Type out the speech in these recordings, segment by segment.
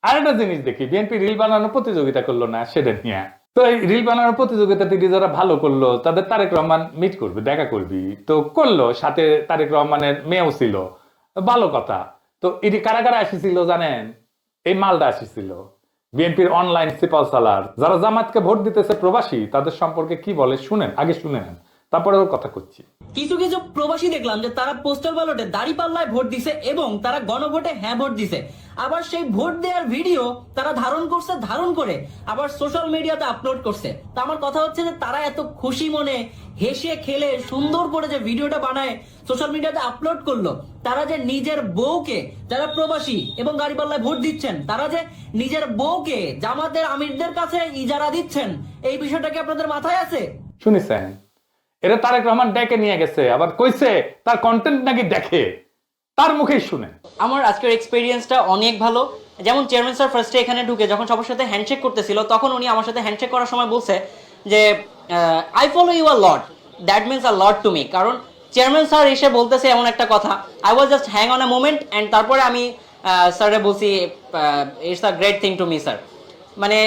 আরেকটা জিনিস দেখি, বিএনপি রিল বানানোর প্রতিযোগিতা করলো না সেটা নিয়ে। তো এই রিল বানানোর প্রতিযোগিতাতে যারা ভালো করলো তাদের তারেক রহমান মিট করবে, দেখা করবি, তো করলো, সাথে তারেক রহমানের মেয়েও ছিল, ভালো কথা। তো এটি কারা কারা আসিছিল জানেন? এই মালদা আসিছিল, বিএনপির অনলাইন সিপাল সালার। যারা জামাতকে ভোট দিতেছে প্রবাসী, তাদের সম্পর্কে কি বলে শুনেন, আগে শুনে নেন, তারপরে ওর কথা করছি। কিছু কিছু প্রবাসী দেখলাম যে তারা পোস্টাল ব্যালটে দাঁড়িপাল্লায় ভোট দিছে এবং তারা গণভোটে হ্যাঁ ভোট দিছে। আবার সেই ভোট দেওয়ার ভিডিও তারা ধারণ করে আবার সোশ্যাল মিডিয়াতে আপলোড করছে। তা আমার কথা হচ্ছে যে তারা এত খুশি মনে হেসে খেলে সুন্দর করে যে ভিডিওটা বানায় সোশ্যাল মিডিয়াতে আপলোড করলো, তারা যে নিজের বউকে, যারা প্রবাসী এবং গাড়িপাল্লায় ভোট দিচ্ছেন, তারা যে নিজের বউকে জামাতের আমিরদের কাছে ইজারা দিচ্ছেন, এই বিষয়টা কি আপনাদের মাথায় আছে? শুনেছেন? এটা তারেক রহমান ডেকে নিয়ে গেছে, আবার কইছে তার কন্টেন্ট নাকি দেখে, তার মুখেই শুনে। আমার আজকের এক্সপেরিয়েন্সটা অনেক ভালো। যেমন চেয়ারম্যান স্যার ফার্স্টে এখানে ঢুকে যখন সবার সাথে হ্যান্ডশেক করতেছিল, তখন উনি আমার সাথে হ্যান্ডশেক করার সময় বলছে যে I follow you a lot, that means a lot to me. কারণ চেয়ারম্যান স্যার এসে বলতেছে এমন একটা কথা, I was just hang on a moment, and তারপরে আমি স্যারে বলছি it's a great thing to me sir. মানে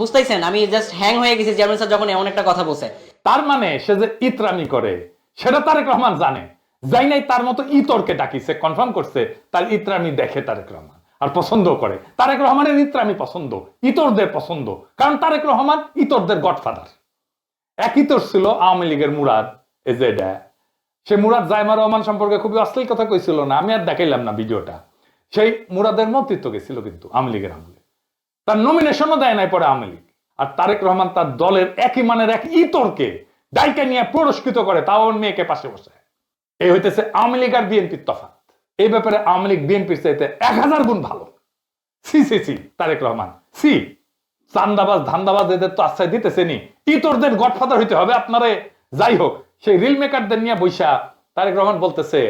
বুঝতেইছেন, আমি জাস্ট হ্যাং হয়ে গেছি চেয়ারম্যান স্যার যখন এমন একটা কথা বলছে। তার মানে সে যে ইতরামি করে সেটা তারেক রহমান জানে, যাই নাই তার মতো ইতরকে ডাকিছে, কনফার্ম করছে তার ইতরামি দেখে তারেক রহমান আর পছন্দ করে। তারেক রহমানের ইতরামি পছন্দ, ইতরদের পছন্দ, কারণ তারেক রহমান ইতরদের গডফাদার। এক ইতর ছিল আওয়ামী লীগের মুরাদ, এজেডা। সে মুরাদ জাইমা রহমান সম্পর্কে খুবই অশ্লীল কথা কইছিল না, আমি আর দেখাইলাম না ভিডিওটা। সেই মুরাদের মন্ত্রিত্ব গেছিল কিন্তু আওয়ামী লীগের আমলে, তার নমিনেশনও দেয় নাই পরে আওয়ামী লীগ। আর তারেক রহমান তার দলের একই মানের এক ইতরকে ডাইকা নিয়ে পুরস্কৃত করে, তাও মেয়েকে পাশে বসে। এই হইতেছে আওয়ামী লীগ আর বিএনপির তফাৎ। এই ব্যাপারে আওয়ামী লীগ বিএনপির চাইতে 1000 গুণ ভালো। সি সি সি তারেক রহমান সি। চান্দাবাজ ধান্দাবাজ এদের তো আশ্রয় দিতেছেনি, ইতরদের গডফাদার হইতে হবে আপনারে। যাই হোক, সেই রিল মেকারদের নিয়ে বৈশা তারেক রহমান বলতেছে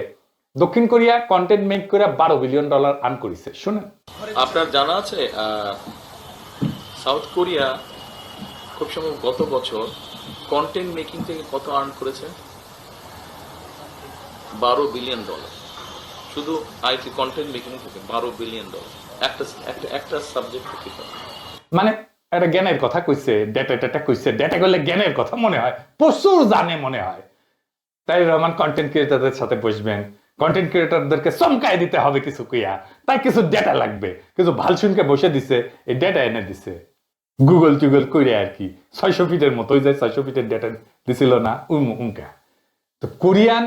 দক্ষিণ কোরিয়া কন্টেন্ট মেক করে $12 বিলিয়ন আর্ন করেছে। শুনেন, আপনার জানা আছে সাউথ কোরিয়া খুব সম্ভব গত বছর কন্টেন্ট মেকিং থেকে কত আর্ন করেছে? $12 বিলিয়ন। শুধু আইটি কন্টেন্ট মেকিং থেকে $12 বিলিয়ন একটা সাবজেক্ট থেকে। মানে একটা জ্ঞানের কথা কইছে, ডেটা কইছে, ডেটা করলে জ্ঞানের কথা মনে হয়, প্রচুর জানে মনে হয়। তাই রহমান কন্টেন্ট ক্রিয়েটরদের সাথে বসবেন, কন্টেন্ট ক্রিয়েটরদেরকে চমকায় দিতে হবে কিছু কইয়া, তাই কিছু ডেটা লাগবে, কিছু ভালসুনকে বসে দিছে, এই ডেটা এনে দিছে গুগল টুগল করে আর কি। 600 ফিটের মতো, ওই যে 600 ফিটের ডেটা দিছিল না উনকা। তো কোরিয়ান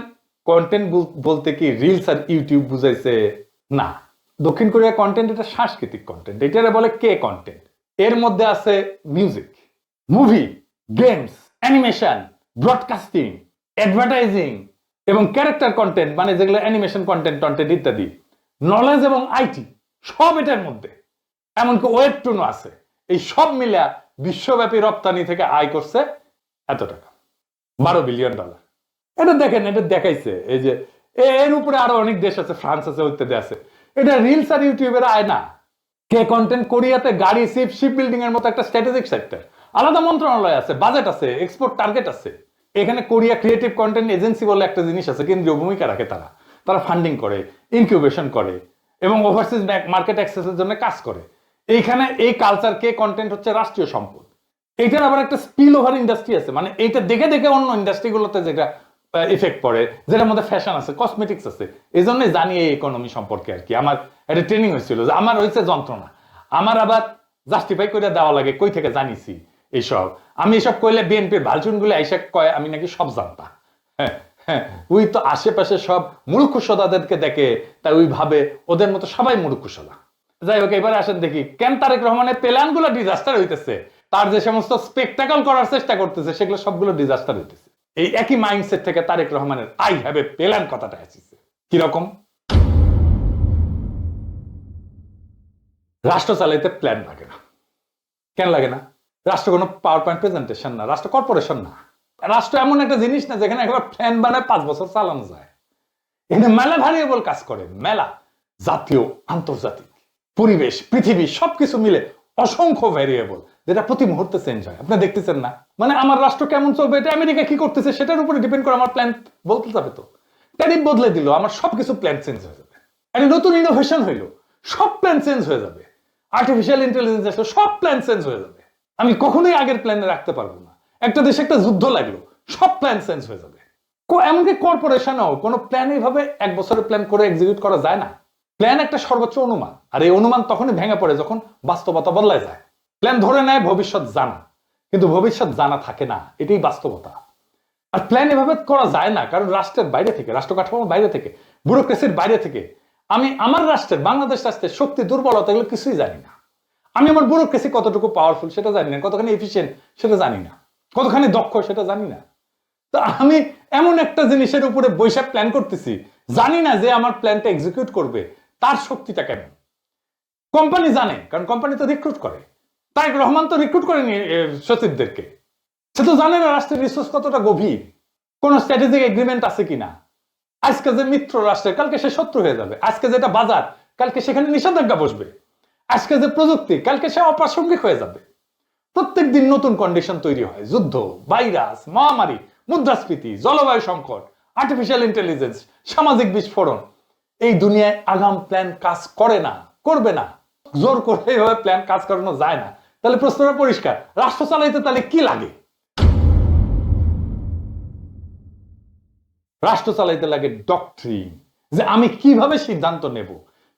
কন্টেন্ট বলতে কি রিলস আর ইউটিউব বুঝাইছে না। দক্ষিণ কোরিয়া কন্টেন্ট এটা সাংস্কৃতিক কন্টেন্ট, এটারে বলে কে কন্টেন্ট। এর মধ্যে আছে music, movie, games, animation, broadcasting, advertising এবং ক্যারেক্টার কন্টেন্ট, মানে যেগুলো অ্যানিমেশন কন্টেন্ট ইত্যাদি, নলেজ এবং আইটি, সব এটার মধ্যে। এমনকি ওয়েবটুনও আছে। এই সব মিলে বিশ্বব্যাপী রপ্তানি থেকে আয় করছে এত টাকা, $12 বিলিয়ন। এটা দেখেন, এটা দেখাইছে। এই যে এর উপরে আরো অনেক দেশ আছে, ফ্রান্স আছে, ইত্যাদি আছে। এটা রিলস আর ইউটিউবের আয় না। কে কন্টেন্ট কোরিয়াতে গাড়ি, শিপ বিল্ডিং এর মতো একটা স্ট্র্যাটেজিক সেক্টর, আলাদা মন্ত্রণালয় আছে, বাজেট আছে, এক্সপোর্ট টার্গেট আছে। এখানে কোরিয়া ক্রিয়েটিভ কন্টেন্ট এজেন্সি বলে একটা জিনিস আছে, কেন্দ্রীয় ভূমিকা রাখে। তারা ফান্ডিং করে, ইনকিউবেশন করে এবং ওভারসিজ মার্কেট অ্যাক্সেসের জন্য কাজ করে। এইখানে এই কালচার কে কন্টেন্ট হচ্ছে রাষ্ট্রীয় সম্পদ। এটার আবার একটা স্পিল ওভার ইন্ডাস্ট্রি আছে, মানে এইটা দেখে দেখে অন্য ইন্ডাস্ট্রিগুলোতে যেটা ইফেক্ট পড়ে, যেটার মধ্যে ফ্যাশন আছে, কসমেটিক্স আছে। এই জন্যই জানি এই ইকোনমি সম্পর্কে আর কি। আমার একটা ট্রেনিং হয়েছিল, যে আমার হয়েছে যন্ত্রণা, আমার আবার জাস্টিফাই করে দেওয়া লাগে কই থেকে জানিছি এইসব। আমি এসব কইলে বিএনপির ভালচুন গুলো আইসা কয় আমি নাকি সব জানতাম। হ্যাঁ, ওই তো আশেপাশে সব মূর্খ সোদাদেরকে দেখে, তাই ওই ভাবে ওদের মতো সবাই মূর্খ সোদা। যাই হোক, এবারে আসেন দেখি কেন তারেক রহমানের প্ল্যান গুলো ডিজাস্টার হইতেছে। তার যে সমস্ত স্পেকটাকল করার চেষ্টা করতেছে সেগুলো সবগুলো ডিজাস্টার হইতেছে। এই একই মাইন্ডসেট থেকে তারেক রহমানের আই হ্যাভ এ প্ল্যান কথাটা আসছে। কিরকম? রাষ্ট্র চালাইতে প্ল্যান লাগে না। কেন লাগে না? রাষ্ট্র কোনো পাওয়ার পয়েন্ট প্রেজেন্টেশন না, রাষ্ট্র কর্পোরেশন না। রাষ্ট্র এমন একটা জিনিস না যেখানে একবার প্ল্যান বানায় 5 বছর চালানো যায়। এখানে মেলা ভ্যারিয়েবল কাজ করে, মেলা, জাতীয়, আন্তর্জাতিক, পরিবেশ, পৃথিবী, সবকিছু মিলে অসংখ্য ভ্যারিয়েবল, যেটা প্রতি মুহূর্তে চেঞ্জ হয়। আপনি দেখতেছেন না? মানে আমার রাষ্ট্র কেমন চলবে, এটা আমেরিকা কি করতেছে সেটার উপরে ডিপেন্ড করে আমার প্ল্যান বলতে যাবে। তো ট্যারিফ বদলে দিল, আমার সবকিছু প্ল্যান চেঞ্জ হয়ে যাবে। একটা নতুন ইনোভেশন হইলো, সব প্ল্যান চেঞ্জ হয়ে যাবে। আর্টিফিশিয়াল ইন্টেলিজেন্স আসলে সব প্ল্যান চেঞ্জ হয়ে যাবে। আমি কখনোই আগের প্ল্যানে রাখতে পারবো না। একটা দেশে একটা যুদ্ধ লাগলো, সব প্ল্যান চেঞ্জ হয়ে যাবে। এমনকি কর্পোরেশনও কোনো প্ল্যান এইভাবে এক বছরের প্ল্যান করে এক্সিকিউট করা যায় না। প্ল্যান একটা সর্বোচ্চ অনুমান, আর এই অনুমান তখনই ভেঙে পড়ে যখন বাস্তবতা বদলায় যায়। প্ল্যান ধরে নেয় ভবিষ্যৎ জানা, কিন্তু ভবিষ্যৎ জানা থাকে না, এটাই বাস্তবতা। আর প্ল্যান এভাবে করা যায় না, কারণ রাষ্ট্রের বাইরে থেকে, রাষ্ট্র কাঠামোর বাইরে থেকে, ব্যুরোক্রেসির বাইরে থেকে আমি আমার রাষ্ট্রের, বাংলাদেশ রাষ্ট্রের শক্তি দুর্বলতা এগুলো কিছুই জানি না। আমি আমার ব্যুরোক্রেসি কতটুকু পাওয়ারফুল সেটা জানি না, কতখানি এফিসিয়েন্ট সেটা জানি না, কতখানি দক্ষ সেটা জানি না। তো আমি এমন একটা জিনিসের উপরে বৈশাখ প্ল্যান করতেছি, জানি না যে আমার প্ল্যানটা এক্সিকিউট করবে তার শক্তিটা কেমন। কোম্পানি জানে, কারণ কোম্পানি তো রিক্রুট করে। তারেক রহমান তো রিক্রুট করেনি সচিবদেরকে, সে তো জানে না রাষ্ট্রের রিসোর্স কতটা গভীর, কোন স্ট্র্যাটেজিক এগ্রিমেন্ট আছে কিনা। আজকে যে মিত্র রাষ্ট্রের, কালকে সে শত্রু হয়ে যাবে। আজকে যেটা বাজার, কালকে সেখানে নিষেধাজ্ঞা বসবে। আজকে যে প্রযুক্তি, কালকে সে অপ্রাসঙ্গিক হয়ে যাবে। প্রত্যেক দিন নতুন কন্ডিশন তৈরি হয়, যুদ্ধ, ভাইরাস, মহামারী, মুদ্রাস্ফীতি, জলবায়ু সংকট, আর্টিফিশিয়াল ইন্টেলিজেন্স, সামাজিক বিস্ফোরণ। এই দুনিয়ায় আগাম প্ল্যান কাজ করে না, করবে না। জোর করে এইভাবে প্ল্যান কাজ করানো যায় না। তাহলে প্রশ্নটা পরিষ্কার, রাষ্ট্র চালাইতে তাহলে কি লাগে? রাষ্ট্র চালাইতে লাগে ডক্ট্রিন, যে আমি কিভাবে সিদ্ধান্ত নেব,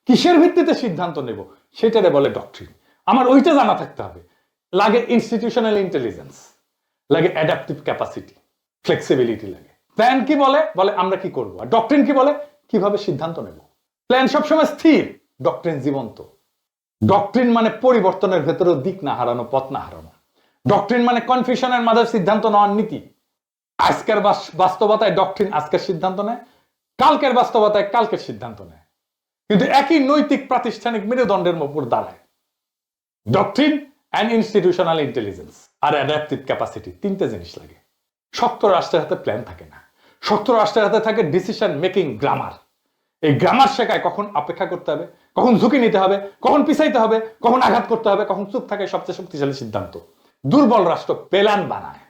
কিসের ভিত্তিতে সিদ্ধান্ত নেব, সেটারে বলে ডক্ট্রিন। আমার ওইটা জানা থাকতে হবে। লাগে ইনস্টিটিউশনাল ইন্টেলিজেন্স, লাগে অ্যাডাপটিভ ক্যাপাসিটি, ফ্লেক্সিবিলিটি লাগে। প্ল্যান কি বলে, বলে আমরা কি করব, আর ডক্ট্রিন কি বলে, কিভাবে সিদ্ধান্ত নেব। প্ল্যান সবসময় স্থির, ডক্ট্রিন জীবন্ত। ডক্ট্রিন মানে পরিবর্তনের ভেতরে দিক না হারানো, পথ না হারানো। ডক্ট্রিন মানে কনফিউশনের মাঝে সিদ্ধান্ত নেওয়ার নীতি। আজকের বাস্তবতায় ডক্ট্রিন আজকের সিদ্ধান্ত নেয়, কালকের বাস্তবতায় কালকের সিদ্ধান্ত নেয়, কিন্তু একই নৈতিক প্রাতিষ্ঠানিক মেরুদণ্ডের উপর দাঁড়ায়। ডক্ট্রিন অ্যান্ড ইনস্টিটিউশনাল ইন্টেলিজেন্স আর অ্যাডাপটিভ ক্যাপাসিটি, তিনটে জিনিস লাগে। শক্ত রাষ্ট্রের হাতে প্ল্যান থাকে না, শক্ত রাষ্ট্রের হাতে থাকে ডিসিশন মেকিং গ্রামার। এই গ্রামার শেখায় কখন অপেক্ষা করতে হবে, কখন ঝুঁকি নিতে হবে, কখন পিছাইতে হবে, কখন আঘাত করতে হবে, কখন চুপ থাকে সবচেয়ে শক্তিশালী সিদ্ধান্ত। দুর্বল রাষ্ট্র প্ল্যান বানায়।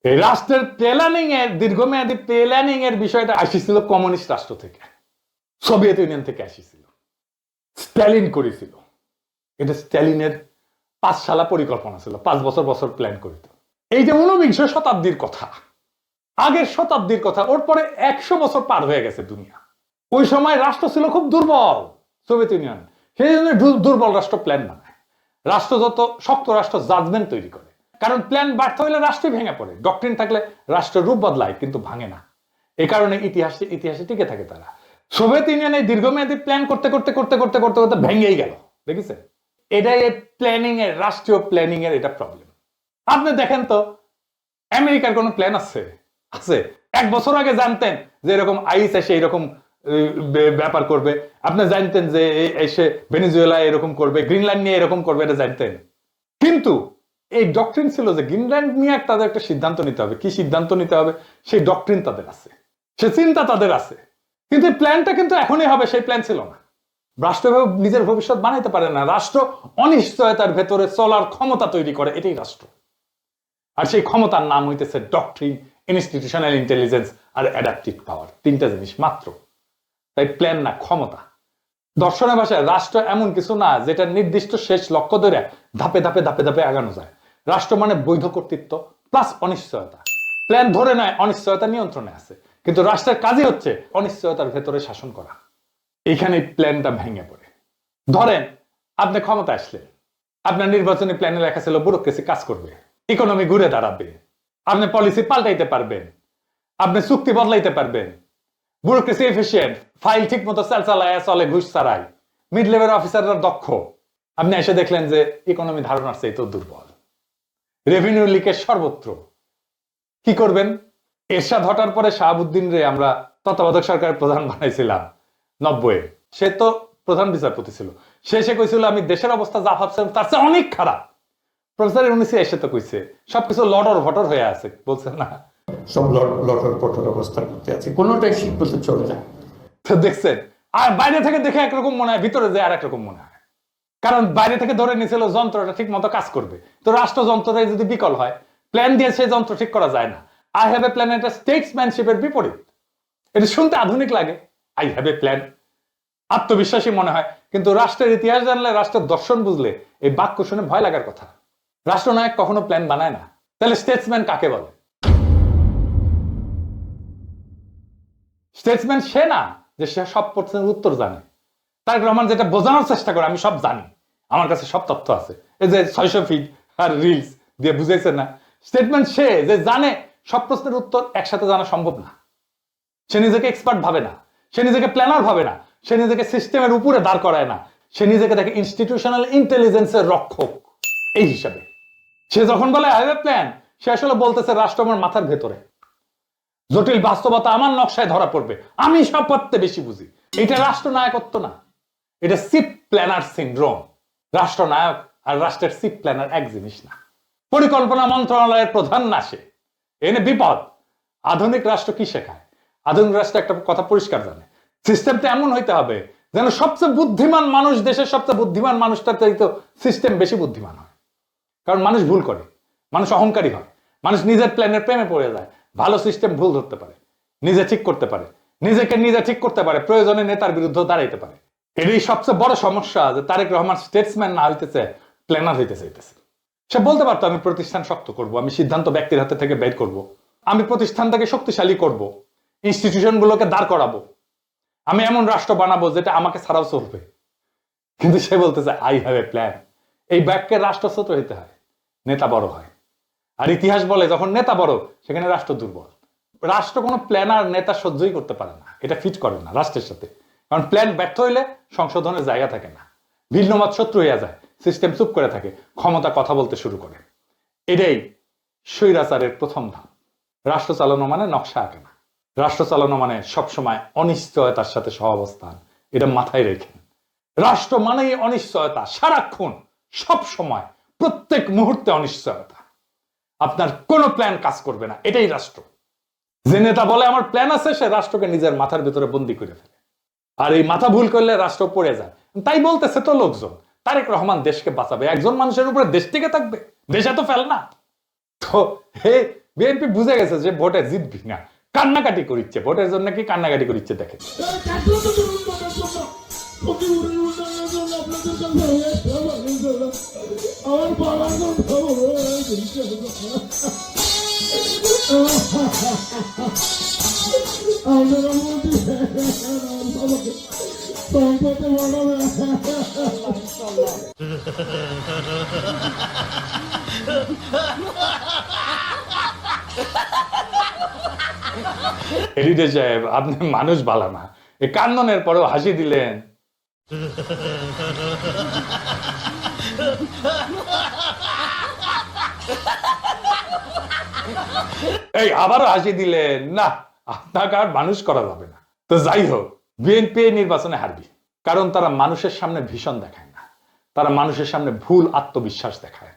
এই রাষ্ট্রের প্ল্যানিং এর, দীর্ঘমেয়াদী প্ল্যানিং এর বিষয়টা আসিছিল কমিউনিস্ট রাষ্ট্র থেকে, সোভিয়েত ইউনিয়ন থেকে আসিছিল। স্ট্যালিন করেছিল এটা, স্ট্যালিনের 5 সালা পরিকল্পনা ছিল, 5 বছর বছর প্ল্যান করিত। এই যে 19বিংশ শতাব্দীর কথা, আগের শতাব্দীর কথা, ওর পরে 100 বছর পার হয়ে গেছে দুনিয়া। ওই সময় রাষ্ট্র ছিল খুব দুর্বল, সোভিয়েত ইউনিয়ন। সেই জন্য দুর্বল রাষ্ট্র প্ল্যান বানায়। রাষ্ট্র যত শক্ত রাষ্ট্র জাজমেন্ট তৈরি করে, কারণ প্ল্যান ব্যর্থ হলে রাষ্ট্রই ভেঙে পড়ে। ডক্ট্রিন থাকলে রাষ্ট্রের রূপ বদলায় কিন্তু ভাঙে না। এই কারণে ইতিহাসে টিকে থাকে তারা। সোভিয়েত ইউনিয়নে দীর্ঘমেয়াদী প্ল্যান করতে করতে করতে করতে করতে করতে ভেঙেই গেল, দেখেছেন? এটাই প্ল্যানিং এর, রাষ্ট্রীয় প্ল্যানিং এর এটা প্রবলেম। আপনি দেখেন তো আমেরিকার কোন প্ল্যান আছে? 1 বছর আগে জানতেন যে এরকম আইস এসে এরকম ব্যাপার করবে? আপনি জানতেন যে এসে ভেনেজুয়েলা এরকম করবে, গ্রিনল্যান্ড নিয়ে এরকম করবে, এটা জানতেন। কিন্তু এই ডক্ট্রিন ছিল যে গ্রিনল্যান্ড নিয়ে তাদের একটা সিদ্ধান্ত নিতে হবে। কি সিদ্ধান্ত নিতে হবে সেই ডক্ট্রিন তাদের আছে, সে চিন্তা তাদের আছে, কিন্তু প্ল্যানটা কিন্তু এখনই হবে সেই প্ল্যান ছিল না। রাষ্ট্র নিজের ভবিষ্যৎ বানাইতে পারে না। রাষ্ট্র অনিশ্চয়তার ভেতরে চলার ক্ষমতা তৈরি করে, এটাই রাষ্ট্র। আর সেই ক্ষমতার নাম হইতেছে ডক্ট্রিন, ইনস্টিটিউশনাল ইন্টেলিজেন্স আর অ্যাডাপটিভ পাওয়ার। 3টা জিনিস মাত্র। তাই প্ল্যান না, ক্ষমতা। দর্শনের ভাষায় রাষ্ট্র এমন কিছু না যেটা নির্দিষ্ট শেষ লক্ষ্য ধরে ধাপে ধাপে ধাপে ধাপে আগানো যায়। রাষ্ট্র মানে বৈধ কর্তৃত্ব প্লাস অনিশ্চয়তা। প্ল্যান ধরে নয়, অনিশ্চয়তা নিয়ন্ত্রণে আছে, কিন্তু রাষ্ট্রের কাজই হচ্ছে অনিশ্চয়তার ভেতরে শাসন করা। এইখানে প্ল্যানটা ভেঙে পড়ে। ধরেন আপনি ক্ষমতা আসলেন, আপনার নির্বাচনী প্ল্যানে লেখা ছিল ব্যুরোক্রেসি কাজ করবে, ইকোনমি ঘুরে দাঁড়াবে, আপনি পলিসি পাল্টাইতে পারবেন, আপনি চুক্তি বদলাইতে পারবেন, ব্যুরোক্রেসি এফিশিয়েন্ট, ফাইল ঠিক মতো চালায় চলে, ঘুষ ছাড়াই, মিড লেভেল অফিসাররা দক্ষ। আপনি এসে দেখলেন যে ইকোনমি ধারণার চেয়ে তো দুর্বল, রেভিনিউ লিকেজ সর্বত্র। কি করবেন? এরশাদ হটার পরে শাহাবুদ্দিন রে আমরা তত্ত্বাবধায়ক সরকারের প্রধান বানাইছিলাম 90-এ। সে তো প্রধান বিচারপতি ছিল। সে কইছিল আমি দেশের অবস্থা যা ভাবছিলাম তার চেয়ে অনেক খারাপ। প্রফেসর ইউনূসী এসে তো কইছে সবকিছু লটর ভটর হয়ে আছে, বলছে না সব লটর পটর অবস্থা করতে আছে, কোনোটাই ঠিক মতো চলে না। তো দেখছেন, আর বাইরে থেকে দেখে একরকম মনে হয়, ভিতরে যে আর একরকম মনে হয়। কারণ বাইরে থেকে ধরে নিয়েছিল যন্ত্রটা ঠিক মতো কাজ করবে। তো রাষ্ট্রযন্ত্রটা যদি বিকল হয়, প্ল্যান দিয়ে সেই যন্ত্র ঠিক করা যায় না। আই হ্যাভ এ প্ল্যান, এটা স্টেটসম্যানশিপের বিপরীত। এটা শুনতে আধুনিক লাগে, আই হ্যাভ এ প্ল্যান। আত্মবিশ্বাসী মনে হয়, কিন্তু রাষ্ট্রের ইতিহাস জানলে, রাষ্ট্রের দর্শন বুঝলে এই বাক্য শুনে ভয় লাগার কথা। রাষ্ট্রনায়ক কখনো প্ল্যান বানায় না। তাহলে স্টেটসম্যান কাকে বলে? স্টেটসম্যান সে না যে সে সব প্রশ্নের উত্তর জানে। তারেক রহমান যেটা বোঝানোর চেষ্টা করে, আমি সব জানি, আমার কাছে সব তথ্য আছে, এই যে 600 ফিট আর রিলস দিয়ে বুঝাইছে না। স্টেটমেন্ট সে যে জানে সব প্রশ্নের উত্তর একসাথে জানা সম্ভব না। সে নিজেকে এক্সপার্ট ভাবে না, সে নিজেকে প্ল্যানার ভাবে না, সে নিজেকে সিস্টেমের উপরে দাঁড় করায় না, সে নিজেকে দেখে ইনস্টিটিউশনাল ইন্টেলিজেন্সের রক্ষক এই হিসাবে। সে যখন বলে আই হ্যাভ এ প্ল্যান, সে আসলে বলতেছে রাষ্ট্র আমার মাথার ভেতরে, জটিল বাস্তবতা আমার নকশায় ধরা পড়বে, আমি সব পড়তে বেশি বুঝি। এটা রাষ্ট্রনায়কত্ব না, এটা চিফ প্ল্যানার সিনড্রোম। রাষ্ট্রনায়ক আর রাষ্ট্রের চিফ প্ল্যানার এক জিনিস না। পরিকল্পনা মন্ত্রণালয়ের প্রধান না সে, এনে বিপদ। আধুনিক রাষ্ট্র কি শেখায়? আধুনিক রাষ্ট্র একটা কথা পরিষ্কার জানে, সিস্টেমটা এমন হইতে হবে যেন সবচেয়ে বুদ্ধিমান মানুষ, দেশের সবচেয়ে বুদ্ধিমান মানুষটার চাইতে সিস্টেম বেশি বুদ্ধিমান হয়। কারণ মানুষ ভুল করে, মানুষ অহংকারী হয়, মানুষ নিজের প্ল্যানের প্রেমে পড়ে যায়। ভালো সিস্টেম ভুল ধরতে পারে, নিজে ঠিক করতে পারে, নিজেকে নিজে ঠিক করতে পারে, প্রয়োজনে নেতার বিরুদ্ধে দাঁড়াইতে পারে। এটাই সবচেয়ে বড় সমস্যা যে তারেক রহমান স্টেটসম্যান না হইতেছে, প্ল্যানার হইতে চাইতেছে। সে বলতে পারতো আমি প্রতিষ্ঠান শক্ত করব, আমি সিদ্ধান্ত ব্যক্তির হাতে থেকে বের করব, আমি প্রতিষ্ঠানটাকে শক্তিশালী করব, ইনস্টিটিউশন গুলোকে দাঁড় করাবো, আমি এমন রাষ্ট্র বানাবো যেটা আমাকে ছাড়াও চলবে। কিন্তু সে বলতেছে আই হ্যাভ এ প্ল্যান। এই বাক্যের রাষ্ট্র ছোট হইতে হয়, নেতা বড় হয়। আর ইতিহাস বলে যখন নেতা বড় সেখানে রাষ্ট্র দুর্বল। রাষ্ট্র কোনো প্ল্যানার নেতা সহ্যই করতে পারে না, এটা ফিট করে না রাষ্ট্রের সাথে। কারণ প্ল্যান ব্যর্থ হইলে সংশোধনের জায়গা থাকে না, ভিন্নমত শত্রু হইয়া যায়, সিস্টেম চুপ করে থাকে, ক্ষমতা কথা বলতে শুরু করে। এটাই স্বৈরাচারের প্রথম ধাপ। রাষ্ট্র চালানো মানে নকশা আঁকে না, রাষ্ট্র চালানো মানে সবসময় অনিশ্চয়তার সাথে সহাবস্থান, এটা মাথায় রেখে। রাষ্ট্র মানেই অনিশ্চয়তা, সারাক্ষণ, সব সময়, প্রত্যেক মুহূর্তে অনিশ্চয়তা। আপনার কোনো প্ল্যান কাজ করবে না, এটাই রাষ্ট্র। যে নেতা বলে আমার প্ল্যান আছে, সে রাষ্ট্রকে নিজের মাথার ভিতরে বন্দি করে ফেলে। আর এই মাথা ভুল করলে রাষ্ট্র পড়ে যায়। তাই বলতেছে তো লোকজন তারেক রহমান দেশকে বাঁচাবে, একজন মানুষের উপরে দেশ টিকে থাকবে, দেশ এত ফেল না। তো হে বিএনপি বুঝে গেছে যে ভোটে জিতবি না, কান্নাকাটি করিচ্ছে, ভোটের জন্য কি কান্নাকাটি করিচ্ছে দেখে। এডিটর সাহেব, আপনি মানুষ ভালো না, এই কান্দনের পরেও হাসি দিলেন। এই আবারও হাসি দিলেন না, আপনাকে আর মানুষ করা যাবে না। তো যাই হোক, বিএনপি নির্বাচনে হারবি, কারণ তারা মানুষের সামনে ভীষণ দেখায় না, তারা মানুষের সামনে ভুল আত্মবিশ্বাস দেখায়।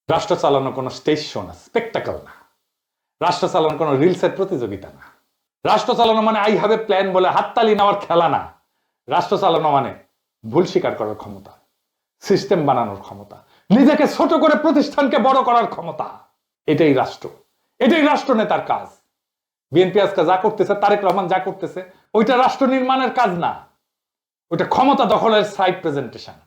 রাষ্ট্র চালানো কোনো স্টেজ শো না, স্পেকটাকল না। রাষ্ট্র চালানো কোনো রিলসের প্রতিযোগিতা না। রাষ্ট্র চালানো মানে আই হ্যাভ এ প্ল্যান বলে হাততালি নেওয়ার খেলা না। রাষ্ট্র চালানো মানে ভুল স্বীকার করার ক্ষমতা, সিস্টেম বানানোর ক্ষমতা, নিজেকে ছোট করে প্রতিষ্ঠানকে বড় করার ক্ষমতা। এটাই রাষ্ট্র, এটাই রাষ্ট্র নেতার কাজ। বিএনপি আজকে যা করতেছে, তারেক রহমান যা করতেছে, ওইটা রাষ্ট্র নির্মাণের কাজ না, ওইটা ক্ষমতা দখলের সাইড প্রেজেন্টেশন।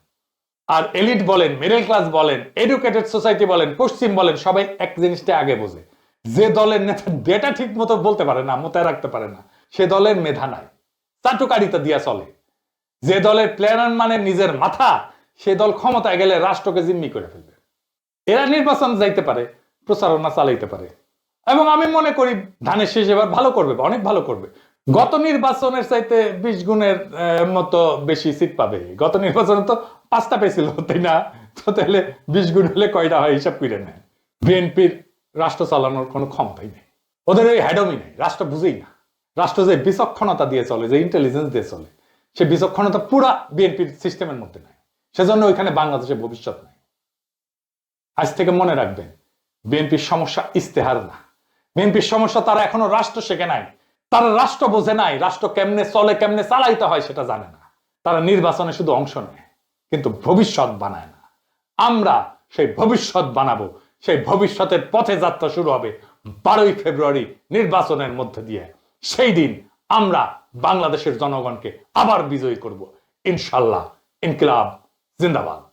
আর এলিট বলেন, মিডল ক্লাস বলেন, এডুকেটেড সোসাইটি বলেন, পশ্চিম বলেন, সবাই এক জিনিসটা আগে বোঝে, যে দলের নেতা ডেটা ঠিক মতো বলতে পারে না, মোতায় রাখতে পারে না, সে দলের মেধা নাই, চাটুকারিতা দিয়া চলে। যে দলের প্ল্যানার মানে নিজের মাথা, সে দল ক্ষমতায় গেলে রাষ্ট্রকে জিম্মি করে ফেলবে। এরা নির্বাচন যাইতে পারে, প্রচারণা চালাইতে পারে, এবং আমি মনে করি ধানের শেষ এবার ভালো করবে, অনেক ভালো করবে। গত নির্বাচনের চাইতে 20 গুণের মতো বেশি সিট পাবে। গত নির্বাচনে তো 5টা পেয়েছিল, তাই না? তো তাহলে 20 গুণ হলে কয়টা হয় হিসাব করে নেয়। বিএনপির রাষ্ট্র চালানোর কোনো ক্ষমতাই নেই, ওদের ওই হ্যাডমই নেই, রাষ্ট্র বুঝেই না। রাষ্ট্র যে বিচক্ষণতা দিয়ে চলে, যে ইন্টেলিজেন্স দিয়ে চলে, সে বিচক্ষণতা পুরা বিএনপির সিস্টেমের মধ্যে নাই। সেজন্য ওইখানে বাংলাদেশের ভবিষ্যৎ নাই। আজ থেকে মনে রাখবেন, বিএনপির সমস্যা ইস্তেহার না, বিএনপির সমস্যা তারা এখনো রাষ্ট্র শেখে নাই, তারা রাষ্ট্র বোঝে নাই, রাষ্ট্র কেমনে চলে, কেমনে চালাইতে হয় সেটা জানে না। তারা নির্বাচনে শুধু অংশ নেয়, কিন্তু ভবিষ্যৎ বানায় না। আমরা সেই ভবিষ্যৎ বানাবো, সেই ভবিষ্যতের পথে যাত্রা শুরু হবে 12ই ফেব্রুয়ারি নির্বাচনের মধ্যে দিয়ে। সেই দিন আমরা বাংলাদেশের জনগণকে আবার বিজয়ী করব ইনশাল্লাহ। ইনকিলাব জিন্দাবাদ।